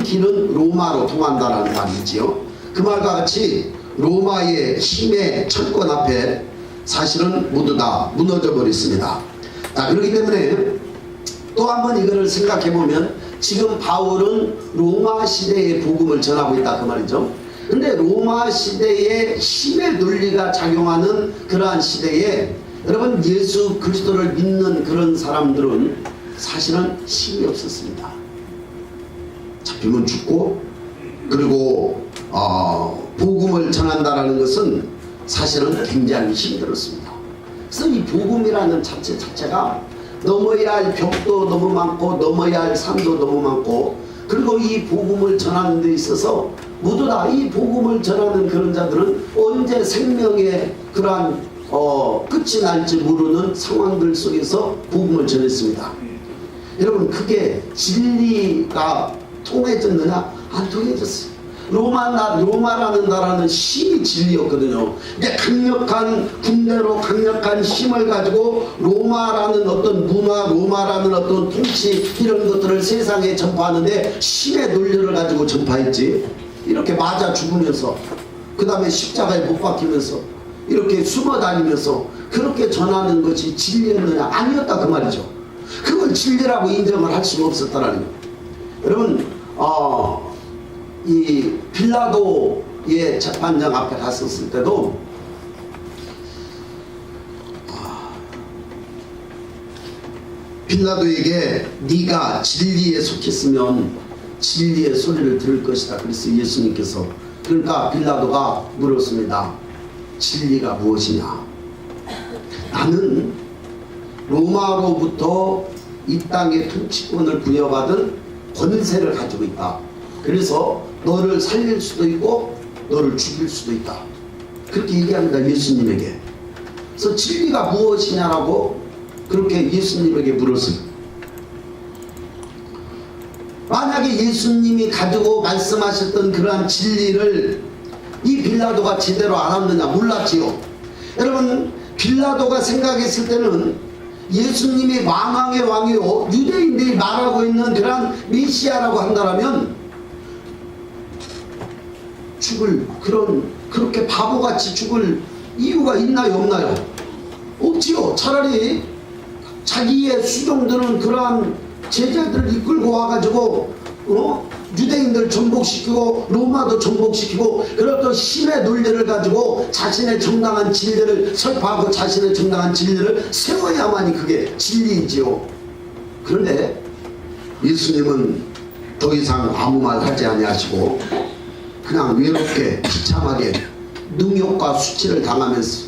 길은 로마로 통한다라는 말이지요. 그 말과 같이 로마의 힘의 철권 앞에 사실은 모두 다 무너져 버렸습니다. 자, 그렇기 때문에 또 한 번 이거를 생각해 보면 지금 바울은 로마 시대의 복음을 전하고 있다 그 말이죠. 근데 로마 시대의 힘의 논리가 작용하는 그러한 시대에 여러분 예수 그리스도를 믿는 그런 사람들은 사실은 힘이 없었습니다. 잡히면 죽고, 그리고 복음을 전한다라는 것은 사실은 굉장히 힘들었습니다. 그래서 이 복음이라는 자체가 넘어야 할 벽도 너무 많고 넘어야 할 산도 너무 많고, 그리고 이 복음을 전하는 데 있어서 모두 다 이 복음을 전하는 그런 자들은 언제 생명의 그러한 끝이 날지 모르는 상황들 속에서 복음을 전했습니다. 여러분 그게 진리가 통해졌느냐? 안 통해졌어요. 로마라는 나라는 힘이 진리였거든요. 근데 강력한 군대로 강력한 힘을 가지고 로마라는 어떤 문화, 로마라는 어떤 통치 이런 것들을 세상에 전파하는데 힘의 논리를 가지고 전파했지. 이렇게 맞아 죽으면서 그 다음에 십자가에 못 박히면서 이렇게 숨어 다니면서 그렇게 전하는 것이 진리였느냐? 아니었다 그 말이죠. 그걸 진리라고 인정을 할 수가 없었다라는 거예요. 여러분 이 빌라도의 재판장 앞에 갔었을 때도 빌라도에게 네가 진리에 속했으면 진리의 소리를 들을 것이다. 그래서 예수님께서, 그러니까 빌라도가 물었습니다. 진리가 무엇이냐? 나는 로마로부터 이 땅의 통치권을 부여받은 권세를 가지고 있다. 그래서 너를 살릴 수도 있고 너를 죽일 수도 있다. 그렇게 얘기합니다. 예수님에게. 그래서 진리가 무엇이냐라고 그렇게 예수님에게 물었어요. 만약에 예수님이 가지고 말씀하셨던 그러한 진리를 이 빌라도가 제대로 알았느냐? 몰랐지요. 여러분 빌라도가 생각했을 때는 예수님이 왕왕의 왕이요 유대인들이 말하고 있는 그런 메시아라고 한다면 죽을 그렇게 바보같이 죽을 이유가 있나요 없나요? 없지요. 차라리 자기의 수종드는 그러한 제자들을 이끌고 와가지고 유대인들 전복시키고 로마도 전복시키고 그런 또 힘의 논리를 가지고 자신의 정당한 진리를 설파하고 자신의 정당한 진리를 세워야만이 그게 진리이지요. 그런데 예수님은 더 이상 아무 말 하지 아니하시고 그냥 외롭게 비참하게 능욕과 수치를 당하면서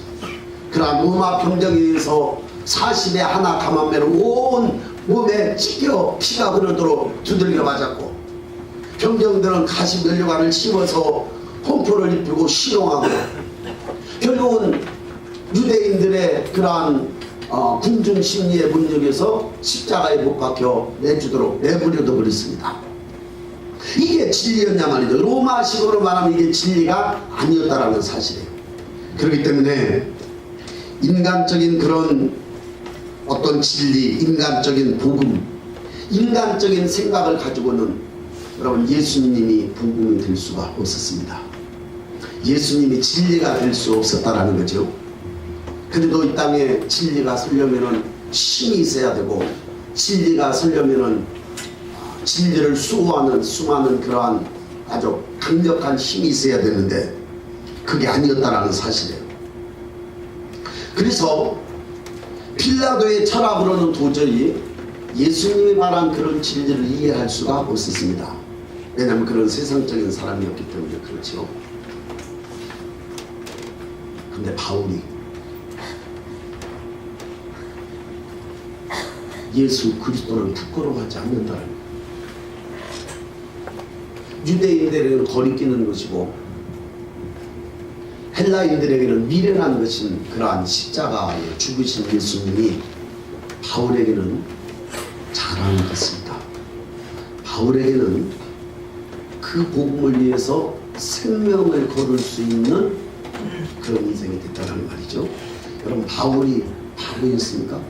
그러한 로마 병정에 의해서 40에 하나 감한매로 온 몸에 찢겨 피가 흐르도록 두들겨 맞았고, 병정들은 가시 면류관을 씹어서 홈포를 입히고 실용하고, 결국은 유대인들의 그러한 군중 심리에 못 이겨서 십자가에 못 박혀 내버려둬 버렸습니다. 이게 진리였냐 말이죠. 로마식으로 말하면 이게 진리가 아니었다라는 사실이에요. 그렇기 때문에 인간적인 그런 어떤 진리, 인간적인 복음, 인간적인 생각을 가지고는 여러분 예수님이 복음이 될 수가 없었습니다. 예수님이 진리가 될 수 없었다라는 거죠. 그래도 이 땅에 진리가 서려면은 힘이 있어야 되고, 진리가 서려면은 진리를 수호하는 수많은 그러한 아주 강력한 힘이 있어야 되는데 그게 아니었다라는 사실이에요. 그래서 빌라도의 철학으로는 도저히 예수님이 말한 그런 진리를 이해할 수가 없었습니다. 왜냐하면 그런 세상적인 사람이었기 때문에 그렇죠. 근데 바울이 예수 그리스도를 부끄러워하지 않는다는 거예요. 유대인들에게는 거리끼는 것이고 헬라인들에게는 미련한 것인 그러한 십자가에 죽으신 예수님이 바울에게는 자랑 같습니다. 바울에게는 그 복음을 위해서 생명을 걸을 수 있는 그런 인생이 됐다는 말이죠. 여러분 바울이 바보였습니까?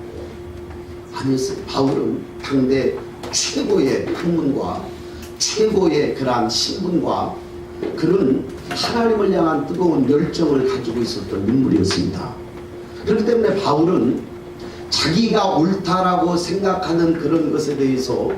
아니었어요. 바울은 당대 최고의 학문과 최고의 그러한 신분과 그런 하나님을 향한 뜨거운 열정을 가지고 있었던 인물이었습니다. 그렇기 때문에 바울은 자기가 옳다라고 생각하는 그런 것에 대해서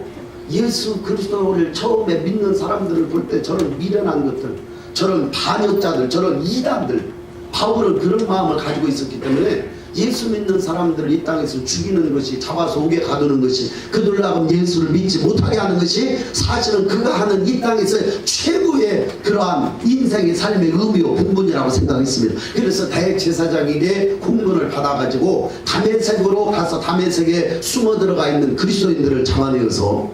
예수 그리스도를 처음에 믿는 사람들을 볼 때 저런 미련한 것들, 저런 반역자들, 저런 이단들, 바울은 그런 마음을 가지고 있었기 때문에 예수 믿는 사람들을 이 땅에서 죽이는 것이, 잡아서 옥에 가두는 것이, 그들 나름 예수를 믿지 못하게 하는 것이 사실은 그가 하는 이 땅에서 최고의 그러한 인생의 삶의 의미와 본분이라고 생각했습니다. 그래서 대제사장에게 공문을 받아가지고 다메섹으로 가서 다메섹에 숨어 들어가 있는 그리스도인들을 잡아내어서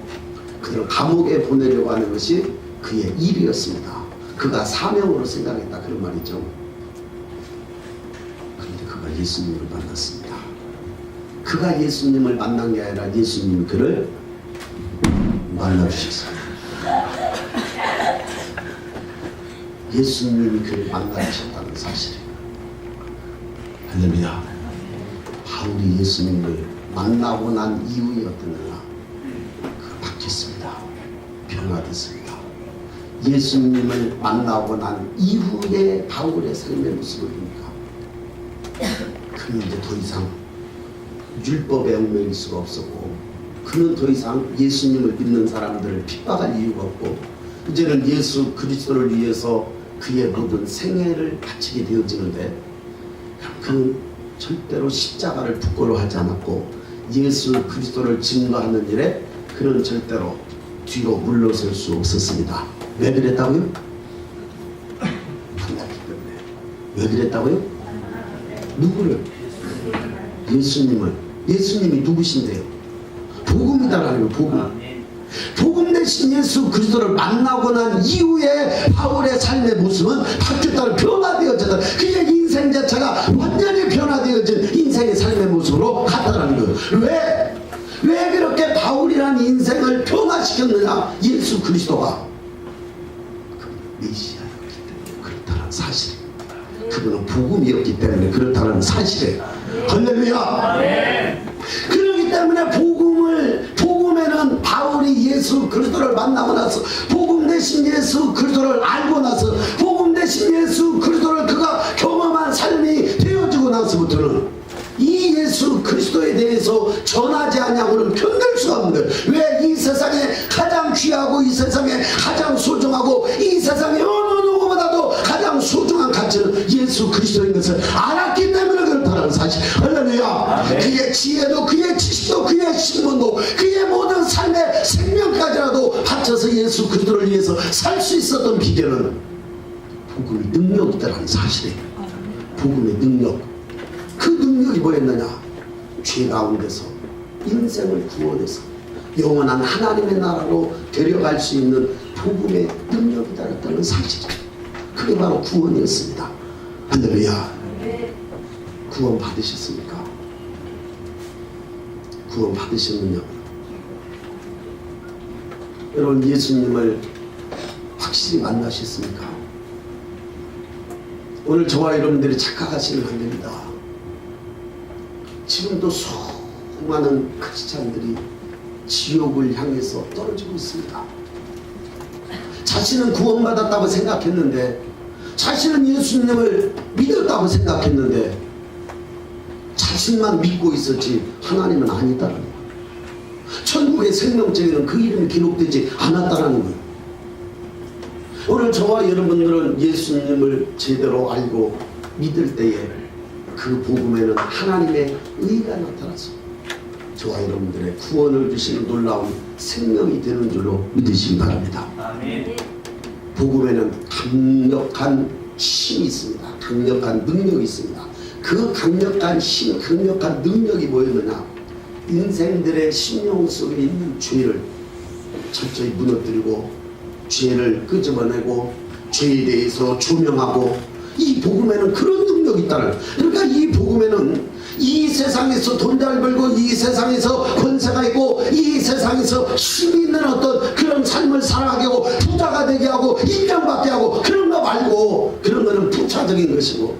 그들을 감옥에 보내려고 하는 것이 그의 일이었습니다. 그가 사명으로 생각했다, 그런 말이죠. 그런데 그가 예수님을 만났습니다. 그가 예수님을 만난 게 아니라 예수님이 그를 만나주셨습니다. 예수님이 그를 만나주셨다는 사실이에요. 할렐루야. 바울이 예수님을 만나고 난 이후에 어떠느냐, 그가 바뀌었습니다. 변화됐습니다. 예수님을 만나고 난 이후에 바울의 삶의 모습을 보니까 그는 이제 더 이상 율법에 얽매일 수가 없었고, 그는 더 이상 예수님을 믿는 사람들을 핍박할 이유가 없고, 이제는 예수 그리스도를 위해서 그의 모든 생애를 바치게 되어지는데, 그는 절대로 십자가를 부끄러워하지 않았고 예수 그리스도를 증거하는 일에 그는 절대로 뒤로 물러설 수 없었습니다. 왜 그랬다고요? 만났기 때문에. 왜 그랬다고요? 누구를? 예수님을. 예수님이 누구신데요? 복음이다라는 복음. 복음 대신 예수 그리스도를 만나고 난 이후에 바울의 삶의 모습은 바뀌었다는, 변화되어졌다. 그의 인생 자체가 완전히 변화되어진 인생의 삶의 모습으로 갔다는 거예요. 왜 그렇게 바울이라는 인생을 변화시켰느냐? 예수 그리스도가 메시아였기 때문에 그렇다는 사실입니다. 그분은 복음이었기 때문에 그렇다는 사실이에요. 할렐루야. 그렇기 때문에 복음에는 바울이 예수 그리스도를 만나고 나서, 복음 대신 예수 그리스도를 알고 나서, 복음 대신 예수 그리스도를 그가 경험한 삶이 되어지고 나서부터는 이 예수 그리스도에 대해서 전하지 않냐고는 견딜 수가 없는 거예요. 왜? 이 세상에 가장 귀하고 이 세상에 가장 소중하고 이 세상에 어느 누구보다도 가장 소중한 가치는 예수 그리스도인 것을 알았기 때문에 그렇다는 사실. 할렐루야. 그의 지혜도 그의 지식도 그의 신분도 그의 모든 삶의 생명까지라도 바쳐서 예수 그리스도를 위해서 살 수 있었던 비결은 복음의 능력이라는 사실이에요. 복음의 능력. 그 능력이 뭐였느냐? 죄 가운데서 인생을 구원해서 영원한 하나님의 나라로 데려갈 수 있는 복음의 능력이다라는 사실이에요. 그게 바로 구원이었습니다. 할렐루야. 구원 받으셨습니까? 구원 받으셨느냐? 여러분, 예수님을 확실히 만나셨습니까? 오늘 저와 여러분들이 착각하시면 안 됩니다. 지금도 수많은 크리스찬들이 지옥을 향해서 떨어지고 있습니다. 자신은 구원받았다고 생각했는데, 자신은 예수님을 믿었다고 생각했는데, 자신만 믿고 있었지 하나님은 아니다라는 거예요. 천국의 생명책에는 그 이름이 기록되지 않았다라는 거예요. 오늘 저와 여러분들은 예수님을 제대로 알고 믿을 때에 그 복음에는 하나님의 의가 나타나서 저와 여러분들의 구원을 주시는 놀라운 생명이 되는 줄로 믿으시기 바랍니다. 아멘. 복음에는 강력한 힘이 있습니다. 강력한 능력이 있습니다. 그 강력한 힘, 강력한 능력이 뭐였느냐? 인생들의 심령 속에 있는 죄를 철저히 무너뜨리고 죄를 끄집어내고 죄에 대해서 조명하고, 이 복음에는 그런 능력이 있다는. 그러니까 이 복음에는 이 세상에서 돈 잘 벌고 이 세상에서 권세가 있고 이 세상에서 힘이 있는 어떤 그런 삶을 살아가게 하고 부자가 되게 하고 인정받게 하고 그런 거 말고, 그런 거는 부차적인 것이고,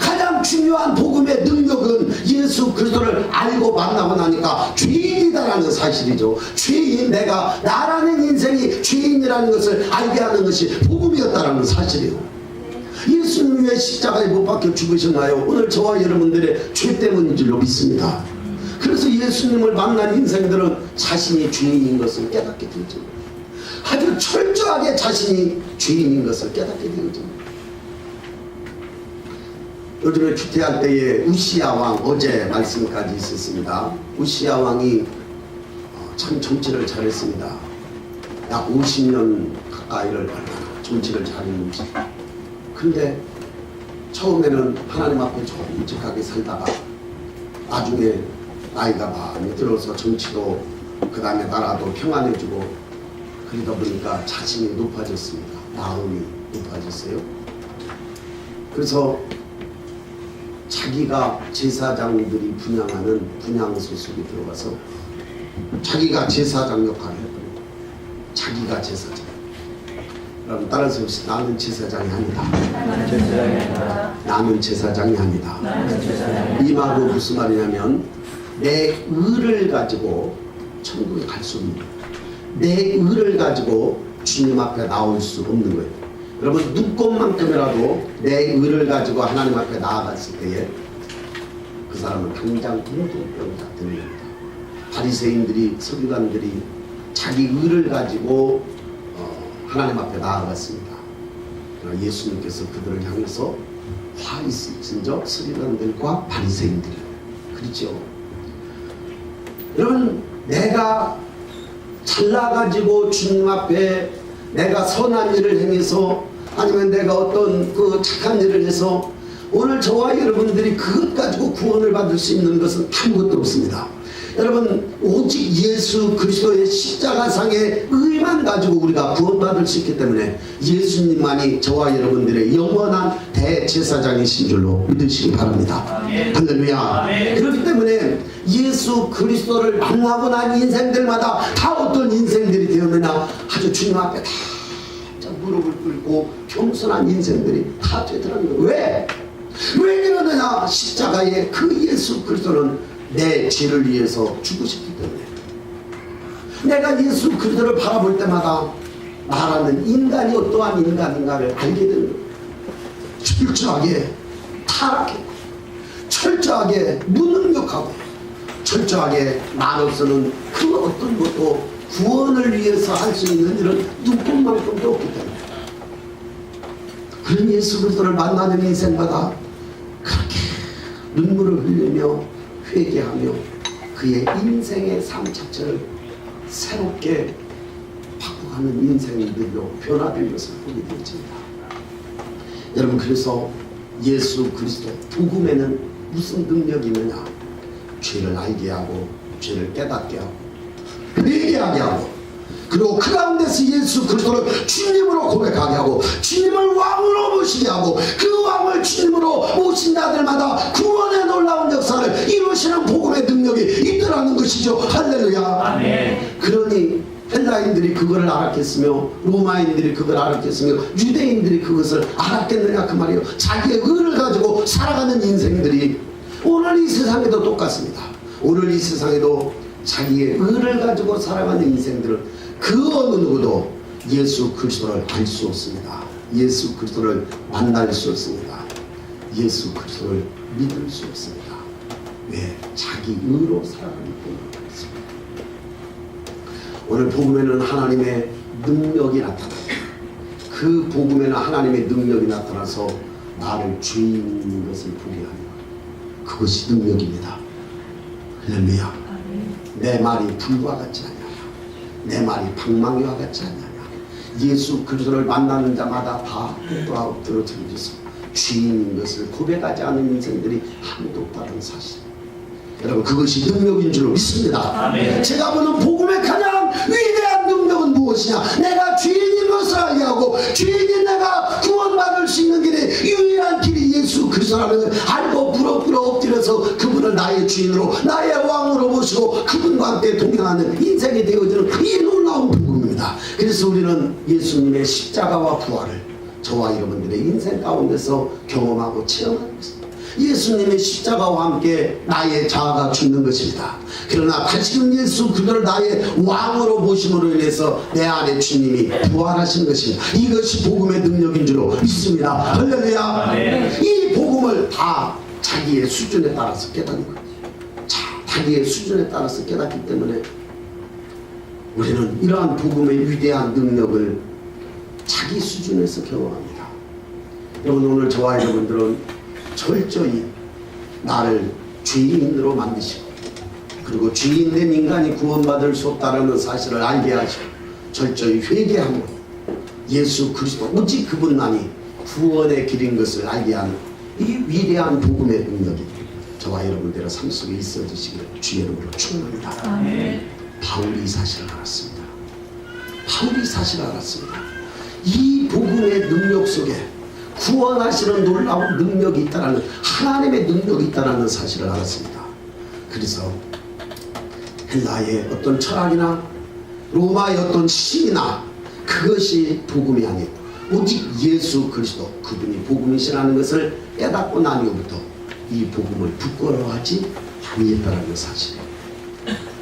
가장 중요한 복음의 능력은 예수 그리스도를 알고 만나고 나니까 죄인이다라는 사실이죠. 죄인, 내가 나라는 인생이 죄인이라는 것을 알게 하는 것이 복음이었다라는 사실이에요. 예수님이 왜 십자가에 못 박혀 죽으셨나요? 오늘 저와 여러분들의 죄 때문인 줄로 믿습니다. 그래서 예수님을 만난 인생들은 자신이 죄인인 것을 깨닫게 되죠. 아주 철저하게 자신이 죄인인 것을 깨닫게 되죠. 요즘에 주태할 때에 우시야 왕, 어제 말씀까지 있었습니다. 우시야 왕이 참 정치를 잘했습니다. 약 50년 가까이를 얼마나 정치를 잘했는지. 근데 처음에는 하나님 앞에 정직하게 살다가 나중에 나이가 많이 들어서 정치도 그 다음에 나라도 평안해지고 그러다 보니까 자신이 높아졌습니다. 마음이 높아졌어요. 그래서 자기가 제사장들이 분양하는 분양소속에 들어가서 자기가 제사장 역할을 해버리고 자기가 제사장. 여러분 따라서 나는 제사장이 아니다. 나는 제사장이 아니다. 이 말은 무슨 말이냐면 내 의를 가지고 천국에 갈 수 없는 거예요. 내 의를 가지고 주님 앞에 나올 수 없는 거예요. 여러분 눈꼽만큼이라도 내 의를 가지고 하나님 앞에 나아갔을 때에 그 사람은 당장 공동병이 다 들립니다. 바리새인들이 서기관들이 자기 의를 가지고 하나님 앞에 나아갔습니다. 그러나 예수님께서 그들을 향해서 화 있으신 저 서기관들과 바리새인들, 그렇죠? 여러분 내가 잘나가지고 주님 앞에 내가 선한 일을 행해서 아니면 내가 어떤 그 착한 일을 해서 오늘 저와 여러분들이 그것 가지고 구원을 받을 수 있는 것은 아무것도 없습니다. 여러분 오직 예수 그리스도의 십자가상의 의만 가지고 우리가 구원받을 수 있기 때문에 예수님만이 저와 여러분들의 영원한 대제사장이신 줄로 믿으시기 바랍니다. 할렐루야. 그렇기 때문에 예수 그리스도를 만나고 난 인생들마다 다 어떤 인생들이 되었느냐, 아주 주님 앞에 다 무릎을 꿇고 겸손한 인생들이 다 되더라는 거예요. 왜? 왜 이러느냐? 십자가의 그 예수 그리스도는 내 죄를 위해서 죽으셨기 때문에. 내가 예수 그리스도를 바라볼 때마다 나라는 인간이 어떠한 인간인가를 알게 되는 거예요. 철저하게 타락했고 철저하게 무능력하고 철저하게 나로서는 그 어떤 것도 구원을 위해서 할 수 있는 일은 눈꼽만큼도 없기 때문에 그런 예수 그리스도를 만나는 인생마다 그렇게 눈물을 흘리며 회개하며 그의 인생의 삶 자체를 새롭게 바꿔가는 인생들로 변화된 것을 보게 되었습니다. 여러분 그래서 예수 그리스도 복음에는 무슨 능력이 있느냐? 죄를 알게 하고 죄를 깨닫게 하고 회개하게 하고 그리고 그 가운데서 예수 그리스도를 주님으로 고백하게 하고 주님을 왕으로 모시게 하고 그 왕을 주님으로 모신 자들마다 구원의 놀라운 역사를 이루시는 복음의 능력이 있더라는 것이죠. 할렐루야. 아멘. 그러니 헬라인들이 그것을 알았겠으며 로마인들이 그걸 알았겠으며 유대인들이 그것을 알았겠느냐 그 말이에요. 자기의 의를 가지고 살아가는 인생들이 오늘 이 세상에도 똑같습니다. 오늘 이 세상에도 자기의 의를 가지고 살아가는 인생들은 그 어느 누구도 예수 그리스도를 알 수 없습니다. 예수 그리스도를 만날 수 없습니다. 예수 그리스도를 믿을 수 없습니다. 왜? 자기 의로 살아가는 뿐입니다. 오늘 복음에는 하나님의 능력이 나타납니다. 그 복음에는 하나님의 능력이 나타나서 나를 죄인인 것을 보게 하는 그것이 능력입니다. 할렐루야. 내 말이 불과 같지 않냐? 내 말이 방망이와 같지 않냐? 예수 그리스도를 만나는 자마다 다 엎드려 들어서 죄인인 것을 고백하지 않은 인생들이 한도 없다는 사실. 여러분 그것이 능력인 줄 믿습니다. 아멘. 제가 보는 복음의 가장 위대한 능력은 무엇이냐? 내가 죄인인 것을 알게 하고 죄인인 내가 구원받을 수 있는 길이 유일한 길이 예수 그리스도라는 걸 알고 무릎 꿇어 엎드려서 그분을 나의 주인으로 나의 왕으로 모시고 그분과 함께 동행하는 인생이 되어지는 이 놀라운 복음입니다. 그래서 우리는 예수님의 십자가와 부활을 저와 여러분들의 인생 가운데서 경험하고 체험하고 있습니다. 예수님의 십자가와 함께 나의 자아가 죽는 것입니다. 그러나 다시금 예수 그들을 나의 왕으로 보심으로 인해서 내 안에 주님이 부활하신 것입니다. 이것이 복음의 능력인 줄로 믿습니다. 할렐루야. 이 복음을 다 자기의 수준에 따라서 깨닫는 거예요. 자기의 수준에 따라서 깨닫기 때문에 우리는 이러한 복음의 위대한 능력을 자기 수준에서 경험합니다. 여러분, 오늘 저와 여러분들은 철저히 나를 죄인으로 만드시고, 그리고 죄인된 인간이 구원받을 수 없다는 사실을 알게 하시고, 철저히 회개함으로 예수 그리스도 오직 그분만이 구원의 길인 것을 알게 하는 이 위대한 복음의 능력이 저와 여러분들의 삶 속에 있어지시기를 주의 이름으로 축원합니다. 바울이 이 사실을 알았습니다. 바울이 이 사실을 알았습니다. 이 복음의 능력 속에 구원하시는 놀라운 능력이 있다는, 하나님의 능력이 있다는 사실을 알았습니다. 그래서 헬라의 어떤 철학이나 로마의 어떤 신이나 그것이 복음이 아니고 오직 예수 그리스도 그분이 복음이시라는 것을 깨닫고 난 이후부터 이 복음을 부끄러워하지 아니했다는 사실.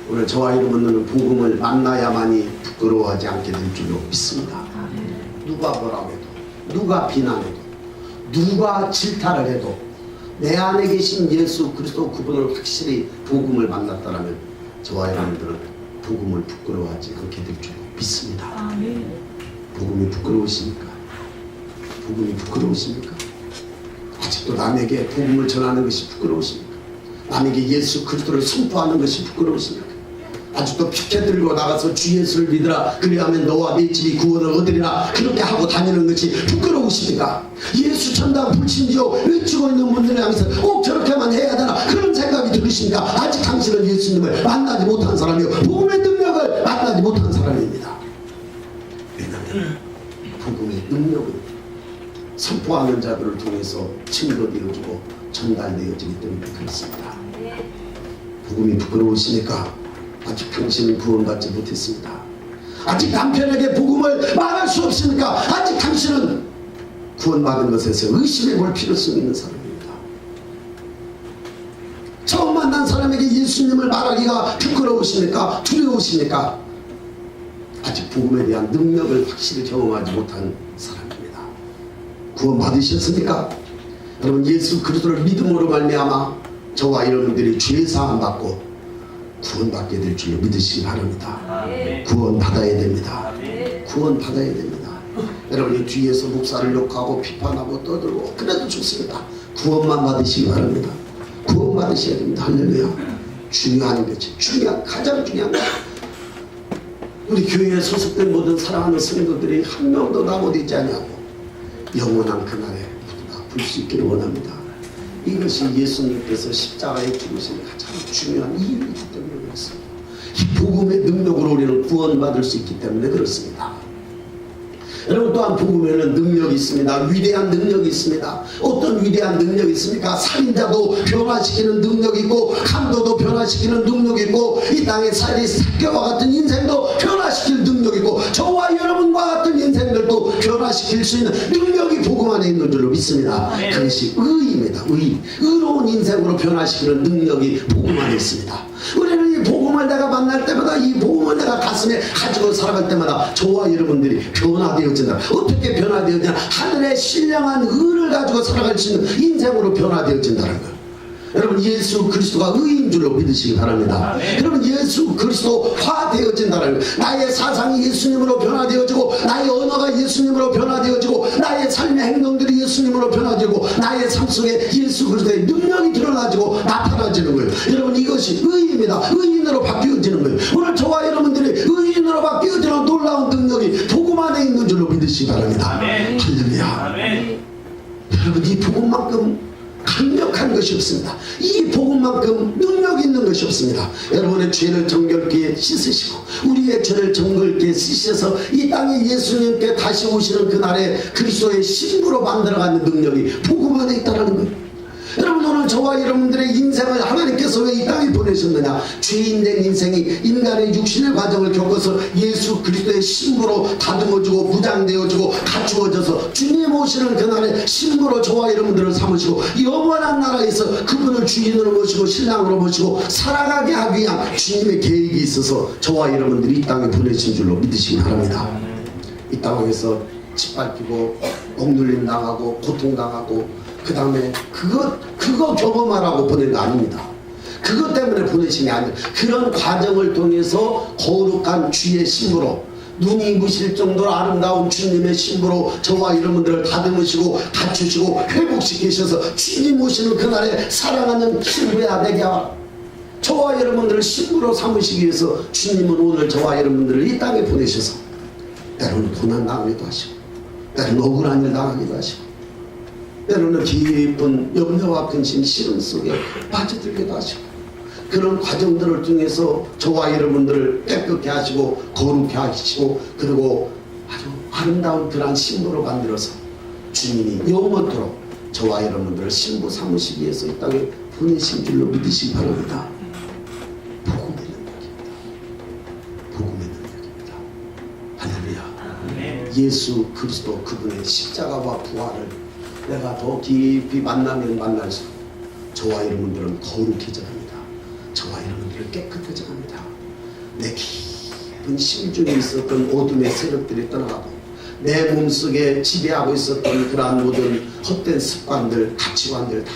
오늘 저와 여러분들은 복음을 만나야만이 부끄러워하지 않게 될 줄로 믿습니다. 누가 뭐라고 해도, 누가 비난해도, 누가 질타를 해도 내 안에 계신 예수 그리스도 그분을 확실히 복음을 만났다면 저와 여러분들은 복음을 부끄러워하지 않게 될 줄로 믿습니다. 복음이 부끄러우십니까? 복음이 부끄러우십니까? 아직도 남에게 복음을 전하는 것이 부끄러우십니까? 남에게 예수 그리스도를 선포하는 것이 부끄러우십니까? 아직도 피켓 들고 나가서 주 예수를 믿으라, 그리하면 너와 네 집이 구원을 얻으리라, 그렇게 하고 다니는 것이 부끄러우십니까? 예수 전당 불신지요 외치고 있는 분들을 향해서 꼭 저렇게만 해야 되나, 그런 생각이 들으십니까? 아직 당신은 예수님을 만나지 못한 사람이요, 복음의 능력을 만나지 못한 사람입니다. 왜냐하면 복음의 능력은 선포하는 자들을 통해서 증거되어지고 전달되어지기 때문에 그렇습니다. 복음이 부끄러우시니까 아직 당신은 구원받지 못했습니다. 아직 남편에게 복음을 말할 수 없으니까 아직 당신은 구원받은 것에서 의심해 볼 필요성이 있는 사람입니다. 처음 만난 사람에게 예수님을 말하기가 부끄러우십니까? 두려우십니까? 아직 복음에 대한 능력을 확실히 경험하지 못한 사람입니다. 구원 받으셨습니까? 여러분, 예수 그리스도를 믿음으로 말미암아 저와 여러분들이 죄 사함 받고 구원받게 될 줄로 믿으시기 바랍니다. 구원 받아야 됩니다. 구원 받아야 됩니다. 여러분이 뒤에서 목사를 욕하고 비판하고 떠들고 그래도 좋습니다. 구원만 받으시기 바랍니다. 구원 받으셔야 됩니다. 할렐루야. 중요한 거지. 가장 중요한 거. 우리 교회에 소속된 모든 사랑하는 성도들이 한 명도 나고되지 않냐고 영원한 그날에 모두가 볼 수 있기를 원합니다. 이것이 예수님께서 십자가에 죽으신 가장 중요한 이유이기 때문에 그렇습니다. 이 복음의 능력으로 우리는 구원받을 수 있기 때문에 그렇습니다. 여러분, 또한 복음에는 능력이 있습니다. 위대한 능력이 있습니다. 어떤 위대한 능력이 있습니까? 살인자도 변화시키는 능력이 있고, 강도도 변화시키는 능력이 있고, 이 땅의 사개와 같은 인생도 변화시킬 능력이 있고, 저와 여러분과 같은 인생들도 변화시킬 수 있는 능력이 복음 안에 있는 줄로 믿습니다. 그것이 의입니다. 의로운 인생으로 변화시키는 능력이 복음 안에 있습니다. 우리는 이 복음을 내가 만날 때마다, 이 복음을 내가 가슴에 가지고 살아갈 때마다 저와 여러분들이 변화되어진다. 어떻게 변화되어지냐? 하늘의 신령한 의를 가지고 살아갈 수 있는 인생으로 변화되어진다는 거예요. 여러분, 예수 그리스도가 의인 줄로 믿으시기 바랍니다. 여러분, 예수 그리스도화 되어진다는 거예요. 나의 사상이 예수님으로 변화되어지고, 나의 언어가 예수님으로 변화되어지고, 나의 삶의 행동들이 예수님으로 변화되고, 나의 삶 속에 예수 그리스도의 능력이 드러나지고 나타나지는 거예요. 여러분, 이것이 의입니다. 의인으로 바뀌어지는 거예요. 오늘 저와 여러분들이 의인으로 바뀌어지는 놀라운 능력이 복음 안에 있는 줄로 믿으시기 바랍니다. 할렐루야. 여러분, 이 복음만큼 강력한 것이 없습니다. 이 복음만큼 능력 있는 것이 없습니다. 여러분의 죄를 정결케 씻으시고 우리의 죄를 정결케 씻으셔서 이 땅에 예수님께 다시 오시는 그날에 그리스도의 신부로 만들어가는 능력이 복음 안에 있다는 거예요. 여러분, 오늘 오늘 저와 여러분들의 인생을 하나님께서 왜 이 땅에 보내셨느냐? 죄인된 인생이 인간의 육신의 과정을 겪어서 예수 그리스도의 신부로 다듬어주고 무장되어주고 갖추어져서 주님 오시는 그날에 신부로 저와 여러분들을 삼으시고 영원한 나라에서 그분을 주인으로 모시고 신랑으로 모시고 살아가게 하기 위한 주님의 계획이 있어서 저와 여러분들이 이 땅에 보내신 줄로 믿으시기 바랍니다. 이 땅에서 짓밟히고 억눌림 당하고 고통당하고 그 다음에 그거 경험하라고 보낸 거 아닙니다. 그것 때문에 보내신 게 아니에요. 그런 과정을 통해서 거룩한 주의 신부로 눈이 부실 정도로 아름다운 주님의 신부로 저와 여러분들을 다듬으시고 갖추시고 회복시키셔서 주님 오시는 그날에 사랑하는 신부야 내가 저와 여러분들을 신부로 삼으시기 위해서 주님은 오늘 저와 여러분들을 이 땅에 보내셔서 때로는 고난 당하기도 하시고 때로는 억울한 일 당하기도 하시고 때로는 깊은 염려와 근심 시름 속에 빠져들기도 하시고 그런 과정들을 통해서 저와 여러분들을 깨끗게 하시고 거룩게 하시고 그리고 아주 아름다운 그러한 신부로 만들어서 주님이 영원토록 저와 여러분들을 신부 삼으시기 위해서 이 땅에 보내신 줄로 믿으시기 바랍니다. 복음의 능력입니다. 복음의 능력입니다. 할렐루야. 예수 그리스도 그분의 십자가와 부활을 내가 더 깊이 만나면 만날수록 저와 여러분들은 거룩해져 갑니다. 저와 여러분들을 깨끗해져 갑니다. 내 깊은 심중에 있었던 어둠의 세력들이 떠나가고 내 몸속에 지배하고 있었던 그러한 모든 헛된 습관들 가치관들 다